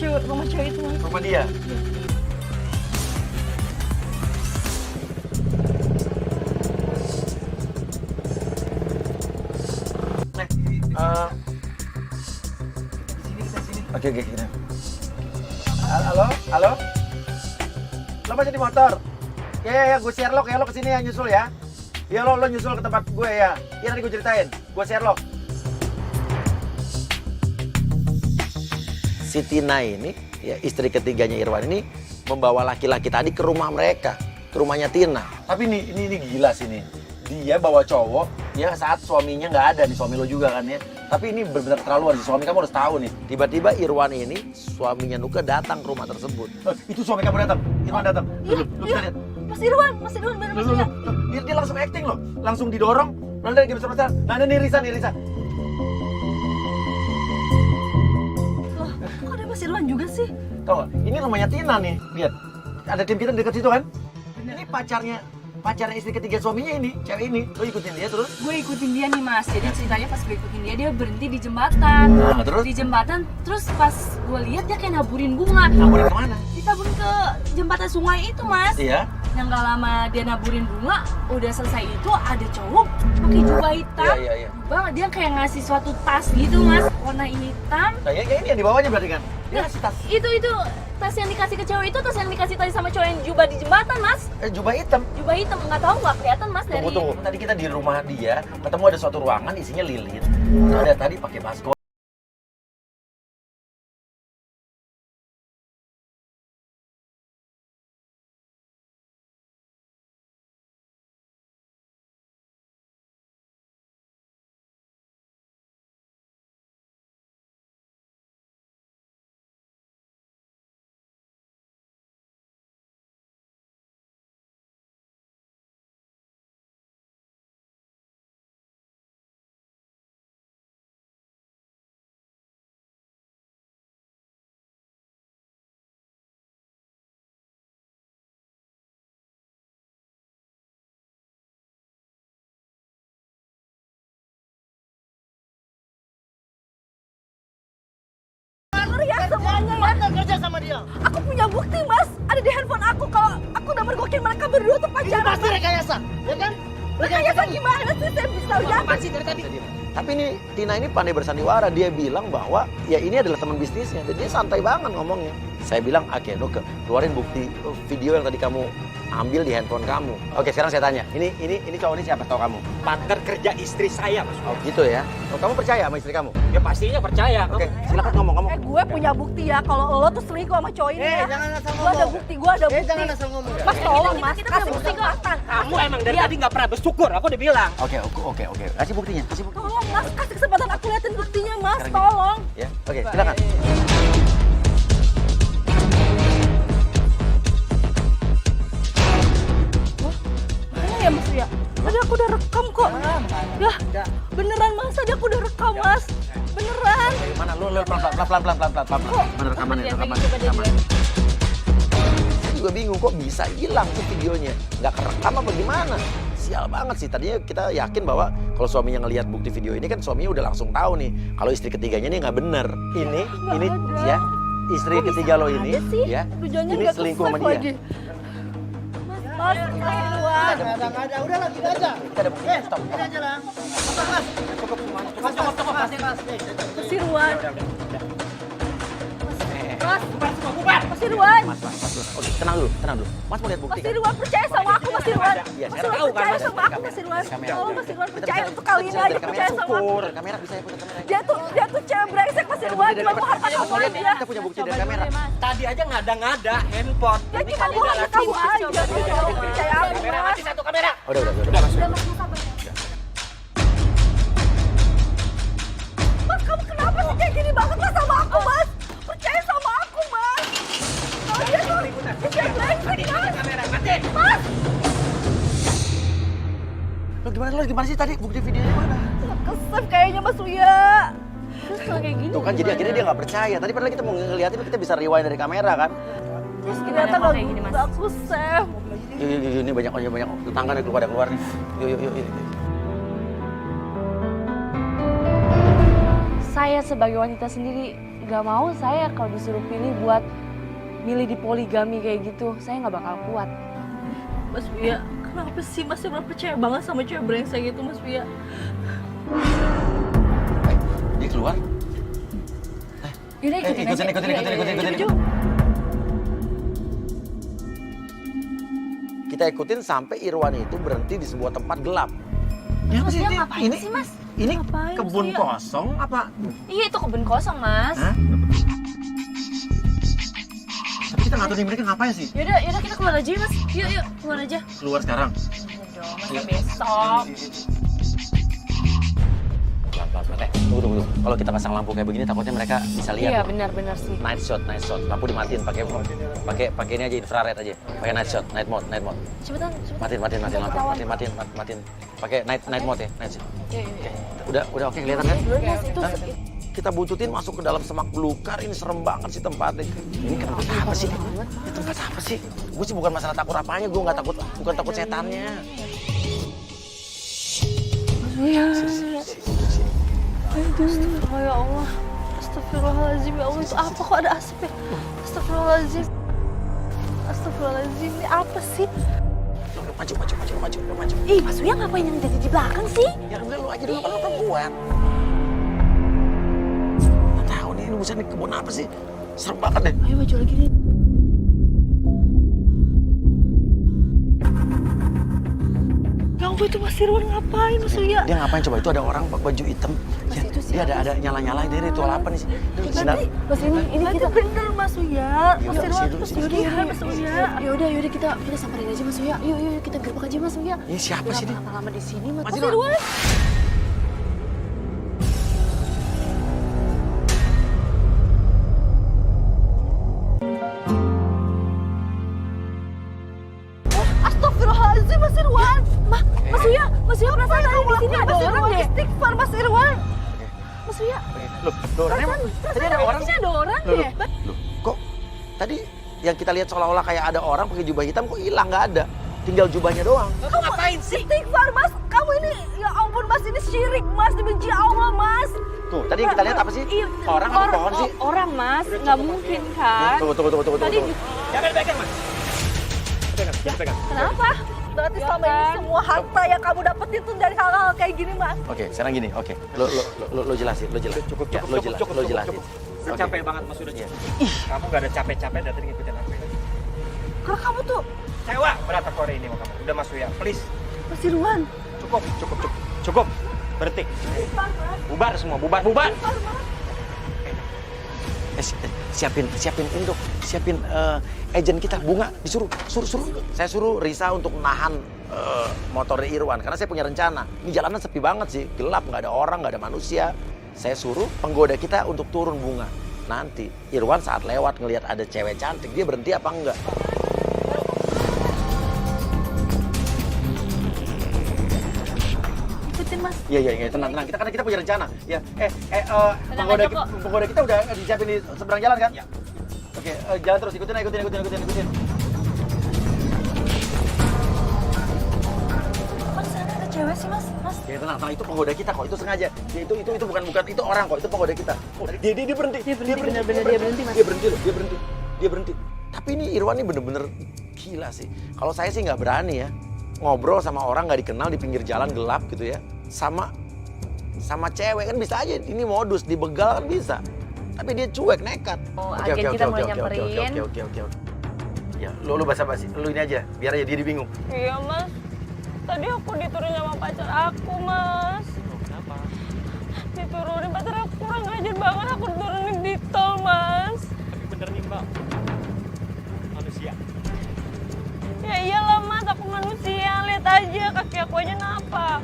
rumah cewek itu mas. Rumah dia? Oke, gini. Halo? Lo masih di motor? Ya, gue Sherlock ya, lo kesini ya, nyusul ya. Ya lo nyusul ke tempat gue ya. Iya nanti gue ceritain, gue Sherlock. Si Tina ini, ya istri ketiganya Irwan ini, membawa laki-laki tadi ke rumah mereka, ke rumahnya Tina. Tapi ini gila sih nih. Dia bawa cowok, ya saat suaminya nggak ada, nih suami lo juga kan ya. Tapi ini benar-benar terlaluan sih, suami kamu harus tahu nih. Tiba-tiba Irwan ini, suaminya Nuka datang ke rumah tersebut. Itu suami kamu datang, Irwan datang. Iya. Mas Irwan bener Mas Irwan. Dia langsung acting loh, langsung didorong. Nanti lagi besar-besar. Nah ini Risa. Loh, kok ada Mas Irwan juga sih? Tahu nggak? Ini rumahnya Tina nih, lihat. Ada tim kita dekat situ kan? Ini pacarnya istri ketiga suaminya ini, cewek ini. Lo ikutin dia terus? Gue ikutin dia nih mas, jadi ceritanya pas gue ikutin dia berhenti di jembatan. Nah, terus? Di jembatan, terus pas gue lihat dia kayak naburin bunga. Naburin kemana? Ditaburin ke jembatan sungai itu mas. Iya. Yang gak lama dia naburin bunga, udah selesai itu ada cowok pakai jubah hitam. Iya. Bang, dia kayak ngasih suatu tas gitu mas, warna hitam. Nah, ya ini yang dibawanya berarti kan? Dia ngasih tas. Itu tas yang dikasih ke cewek itu, tas yang dikasih tadi sama cowok yang jubah di jembatan mas. Jubah hitam. Jubah hitam, nggak tahu nggak kelihatan mas dari. Tunggu. Tadi kita di rumah dia, ketemu ada suatu ruangan isinya lilin. Ada tadi pakai masker. Ya semuanya ya. Kerja sama dia. Aku punya bukti mas, ada di handphone aku kalau aku udah mergokin mereka berdua tuh Ini pacaran. pasti rekayasa, ya kan? Rekayasa gimana sih, saya bisa yakin. Pasti dari tadi. Tapi ini Tina ini pandai bersandiwara. Dia bilang bahwa ya ini adalah teman bisnisnya. Dan dia santai banget ngomongnya. Saya bilang, oke, Nuka, keluarin bukti video yang tadi kamu ambil di handphone kamu. Oke, sekarang saya tanya. Ini cowok ini siapa tahu kamu? Partner kerja istri saya mas. Oh gitu ya. Oh, kamu percaya sama istri kamu? Ya pastinya percaya. Oke, silakan ngomong. Gue punya bukti ya kalau lo tuh selingkuh sama cowok ini ya. Jangan asal Gue ada ngomong. bukti, gue ada bukti. Jangan asal ngomong. Mas tolong mas, kita kasih punya bukti bukti kok. kesempatan. Kamu emang dari tadi nggak pernah bersyukur. Aku udah bilang. Oke. Kasih buktinya, Tolong mas, kasih kesempatan aku liatin buktinya mas, Sekarang gini. tolong. Ya, oke, silakan. Mana ya mas ya? Tadi aku udah rekam kok. Ya, beneran mas, tadi aku udah rekam mas. Beneran. Mana lu pelan. Mana rekamannya? Saya juga bingung kok bisa hilang tuh videonya. Nggak kerekam apa gimana? Sial banget sih. Tadinya kita yakin bahwa kalau suaminya ngelihat bukti video ini kan suaminya udah langsung tahu nih kalau istri ketiganya ini nggak bener. Ini ada. ya istri Kok ketiga bisa lo ini ada sih? ya. Tujuannya Ini nggak selingkuh sama ke-save dia. lagi. Mas, keluar. Nggak ada. Udah lah, kita aja. Kita ada bukti. Stop. Ini aja lah. Cukup. Mas Irwan. Mas Irwan. Mas. Oke, tenang dulu. Mas mau lihat bukti Mas kan? Irwan percaya sama aku, Mas Irwan. Iya, Mas sekarang Irwan tahu kan, percaya Mas? sama aku, Mas Irwan. Kamera. Tolong Mas Irwan Kita percaya bisa- untuk kali ini bisa aja dari percaya sama aku. Dari kamera bisa ya, putar kamera. Dia tuh cewek brengsek Mas Irwan, cuma mau harta kamu aja. Kita punya bukti dari kamera. Tadi aja ngada-ngada handphone. Dia Ini cuma kali mau udah harta laki. kamu aja. Tolong percaya aku, Kamera Mas. mati satu kamera. Udah. Mas, kamu kenapa sih kayak gini banget Mas sama aku, Mas? Percaya sama aku, Mas. Kalau dia tuh cewek brengsek, Mas. Kamera mati. Mas, Lo gimana sih tadi bukti videonya mana? kesep kayaknya Mas Uya. Terus kalau kayak gini Tuh kan jadi akhirnya dia nggak percaya. Tadi padahal kita mau ngeliatin kita bisa rewind dari kamera kan. terus Ternyata gimana kalau kayak gini mas? nggak aku save. Yuk, ini banyak tetangga nih keluar nih. Yuk. Saya sebagai wanita sendiri nggak mau saya kalau disuruh pilih buat milih di poligami kayak gitu. Saya nggak bakal kuat. Mas Wia, kenapa sih Mas Irwan percaya banget sama cewek brengsek gitu Mas Wia? Dia keluar. Yaudah ikutin aja. Ikutin. Yuk. Kita ikutin sampai Irwan itu berhenti di sebuah tempat gelap. Ya, Mas Wia ngapain sih Mas? Ini Ngapain, kebun Mas Wia? kosong apa? Iya itu kebun kosong Mas. Hah? Tapi kita nggak tahu nih mereka ngapain sih? Yaudah kita keluar aja ya Mas. Yuk keluar aja. Keluar sekarang. Iya dong, masa besok. Pelan. Tunggu. Kalau kita pasang lampu kayak begini takutnya mereka bisa lihat. Iya loh. benar shot. Night shot. Lampu dimatiin pakai ini aja infrared aja. Pakai night shot, night mode. Cepetan. Matiin lampu. Matiin. Pakai night mode ya, night shot. Iya. Udah oke kelihatan kan? Belum Mas, itu Kita buntutin masuk ke dalam semak belukar. Ini serem banget sih tempatnya. Ini tempat apa sih? Ini tempat apa sih? Gue sih bukan masalah takut apanya, gue nggak takut, bukan takut setannya. Iya. Aduh, ya Allah. Astagfirullahaladzim, ya Allah. Itu apa kok ada asap ya? Astagfirullahaladzim, ini apa sih? Maju. Ih, Mas Wia ngapain yang jadi di belakang sih? Ya udah lu aja dulu kan lu perempuan. Nggak tahu nih, ini bukan kebun apa sih? Serem banget deh. Ayo maju lagi nih. Ya ampun, itu Mas Irwan ngapain Mas Wia? Dia ngapain coba? Itu ada orang pakai baju hitam. Mas, Ya, itu dia siapa ada nyala-nyala ini ritual apa nih sih? Sinar. Mas ini Berarti kita. bener Mas Wia. Mas Yaudah, Irwan sini terus dulu, dia Mas Wia. Yaudah kita samperin aja Mas Wia. Yuk kita gerbek aja Mas Wia. Ini siapa sih dia? Lama-lama di sini Mas. Mas Irwan. Astagfirullahaladzim Mas Irwan. Mas Wia perasaan tadi di sini ada orang deh. Istighfar Mas Irwan. Mas Wia. Loh, orangnya tadi ada orang. Di sini ada orang Loh, deh. kok tadi yang kita lihat seolah-olah kayak ada orang pakai jubah hitam kok hilang, nggak ada. Tinggal jubahnya doang. Kamu ngapain sih? Istighfar Mas. Kamu ini, ya ampun Mas, ini syirik Mas, dibenci Allah Mas. Tuh, tadi yang kita lihat apa sih? Iya, Orang apa pohon sih? Orang Mas, nggak mungkin kan? Tunggu. Tadi Jangan pegang, Mas. Pegang. kenapa? Berarti Ya selama ini kan? semua harta yang kamu dapetin tuh dari hal-hal kayak gini Mas. Oke, sekarang gini. Oke. Lo jelasin. Cukup. Lo jelasin. Udah Oke. capek banget, Mas. Udah Kamu nggak ada capek-capek dari ngikutin aku. Karena kamu tuh, Sewa berapa kore ini mau kamu? Udah, Mas Wia, please. Mas Irwan. Cukup. Berhenti. Istighfar Mas. Bubar semua, bubar. Siapin ini dok, siapin agent kita Bunga, suruh. Saya suruh Risa untuk nahan motornya Irwan karena saya punya rencana. Ini jalanan sepi banget sih, gelap, nggak ada orang, nggak ada manusia. Saya suruh penggoda kita untuk turun Bunga. Nanti Irwan saat lewat ngelihat ada cewek cantik, dia berhenti apa enggak? Ikutin Mas. Iya, tenang. Kita punya rencana. Ya, Tenang aja kok. penggoda kita udah disiapin di seberang jalan kan? Ya. Oke, jalan terus, ikutin. Mas, sana ada cewek sih Mas. Ya tenang, itu penggoda kita kok, itu sengaja. Ya, itu bukan itu orang kok, itu penggoda kita. Oh, dia berhenti. Bener-bener dia berhenti, Mas. Dia berhenti. Tapi ini Irwan ini bener-bener gila sih. Kalau saya sih nggak berani ya ngobrol sama orang nggak dikenal di pinggir jalan gelap gitu ya. Sama cewek kan bisa aja, ini modus dibegal kan bisa. Tapi dia cuek, nekat. Oh, agen kita mulai nyamperin. Oke. Ya, lu basa-basi, lu ini aja, biar aja dia bingung. Iya Mas, tadi aku diturunin sama pacar aku Mas. Kenapa? Diturunin pacar aku kurang ajar banget, aku diturunin di tol Mas. Tapi bener nih, Mbak. Manusia. Ya iyalah Mas, aku manusia, lihat aja kaki aku aja ngapa.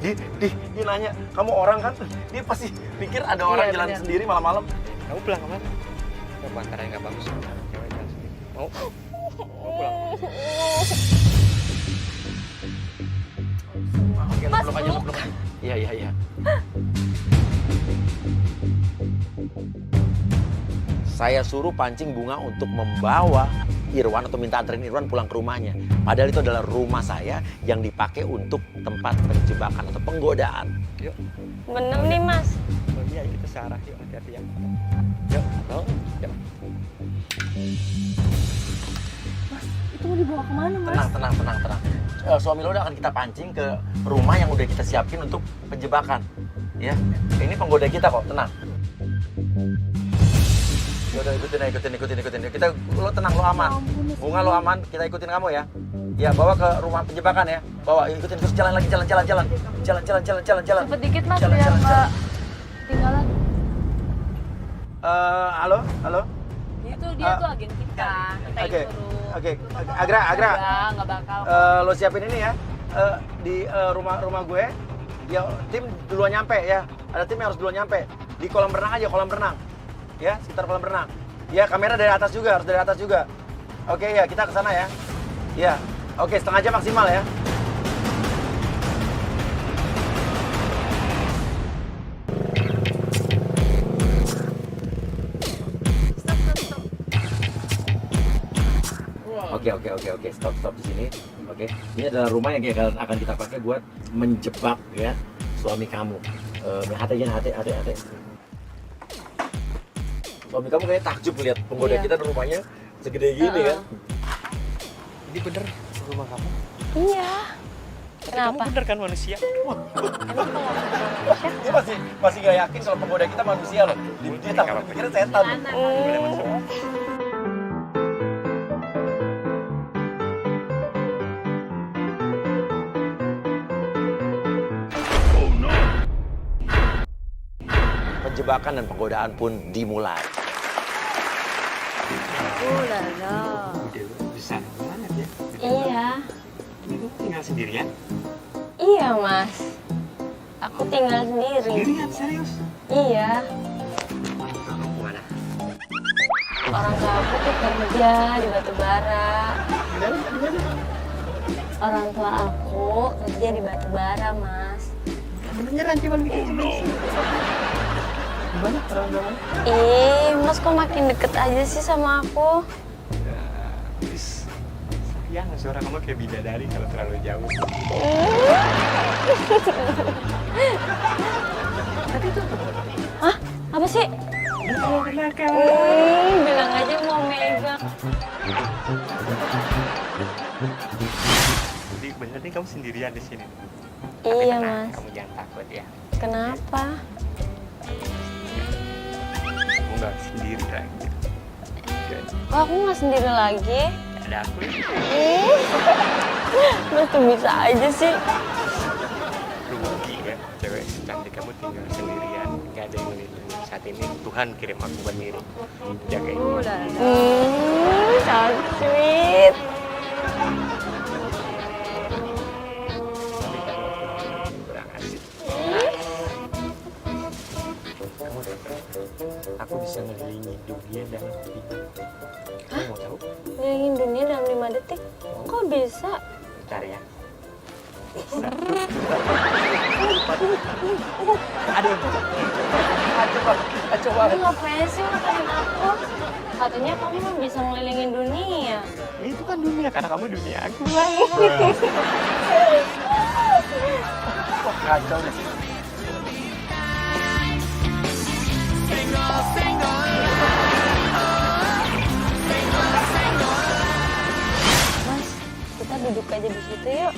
Dia nanya, kamu orang kan? Dia pasti pikir ada orang jalan bener. sendiri malam-malam. Kamu pulang kemana? Ke pantai yang nggak bagus. Cewek jalan sendiri. Mau pulang? Oke, Mas, peluk aja. Iya. Saya suruh pancing Bunga untuk membawa Irwan atau minta anterin Irwan pulang ke rumahnya. Padahal itu adalah rumah saya yang dipakai untuk tempat penjebakan atau penggodaan. Yuk. Bener nih Mas. Oh iya, kita searah. Yuk, hati-hati ya. dibawa kemana, Mas? Tenang. Suami lo udah akan kita pancing ke rumah yang udah kita siapin untuk penjebakan. Ya, ini penggoda kita kok, tenang. Yaudah ikutin. Lo tenang, lo aman. Bunga lo aman, kita ikutin kamu ya. Ya, bawa ke rumah penjebakan ya. Bawa, ikutin terus jalan lagi, jalan. Jalan. Cepet dikit, Mas, Jalan, biar jalan, nggak ketinggalan. Halo. Itu dia tuh agen kita. Kita Oke. suruh. Oke. Agra. Nggak bakal. Lo siapin ini ya. Di rumah gue. Ya, tim duluan nyampe ya. Ada tim yang harus duluan nyampe. Di kolam renang aja, kolam renang. Ya, sekitar kolam renang. Ya, kamera dari atas juga, harus dari atas juga. Oke, ya, kita ke sana ya. Ya. Oke, setengah jam maksimal ya. Oke. Stop di sini. Oke. Ini adalah rumah yang akan kita pakai buat menjebak ya suami kamu. Hati. Suami kamu kayak takjub lihat penggoda kita di rumahnya segede gini kan. Ini bener rumah kamu? Iya. Kamu bener kan manusia? Dia masih gak yakin kalau penggoda kita manusia loh. Dia takut pikirnya setan. Boleh masuk. Penjebakan dan penggodaan pun dimulai. Ulala. Besar banget ya. Iya. Ini kamu tinggal sendirian? Iya, Mas. Aku tinggal sendiri. Sendirian, serius? Iya. Kamu kemana? Orang tua aku tuh kerja di batubara. Orang tua aku kerja di batubara, Mas. Beneran cuma bikin Gimana orang tua? Mas kok makin deket aja sih sama aku? Sayang, suara kamu kayak bidadari kalau terlalu jauh. Tadi itu apa? Hah? Apa sih? Bilang aja mau megang. Jadi bener nih kamu sendirian di sini. Iya, Tenang, Mas. kamu jangan takut ya. Kenapa? Kamu nggak sendiri lagi. Kok aku nggak sendiri lagi? Ada aku ya. Mas tuh bisa aja sih. Rugi kan, cewek cantik kamu tinggal sendirian, nggak ada yang melindungi. Saat ini Tuhan kirim aku buat diri. Jagain. So sweet. Tapi kalau kurang asik. Kamu udah tahu? Aku bisa ngelilingi dunia dalam 5 detik. Kamu mau tahu? Ngilangin dunia dalam 5 detik? Kok bisa? Bentar ya. Coba. Kamu ngapain sih ngatain aku? Katanya kamu bisa ngelilingin dunia. Itu kan dunia, karena kamu dunia aku. Wah, kacau deh. Mas, kita duduk aja di situ yuk.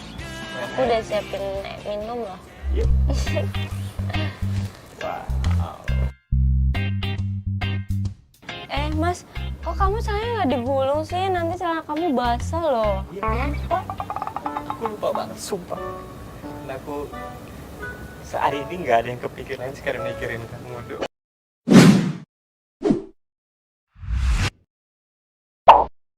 Aku udah siapin minum loh. Yuk. Wow. Mas, kok kamu sayang nggak digulung sih? Nanti celana kamu basah loh. Ya, aku lupa banget, sumpah. Dan aku sehari ini nggak ada yang kepikiran sekarang mikirin kamu doang.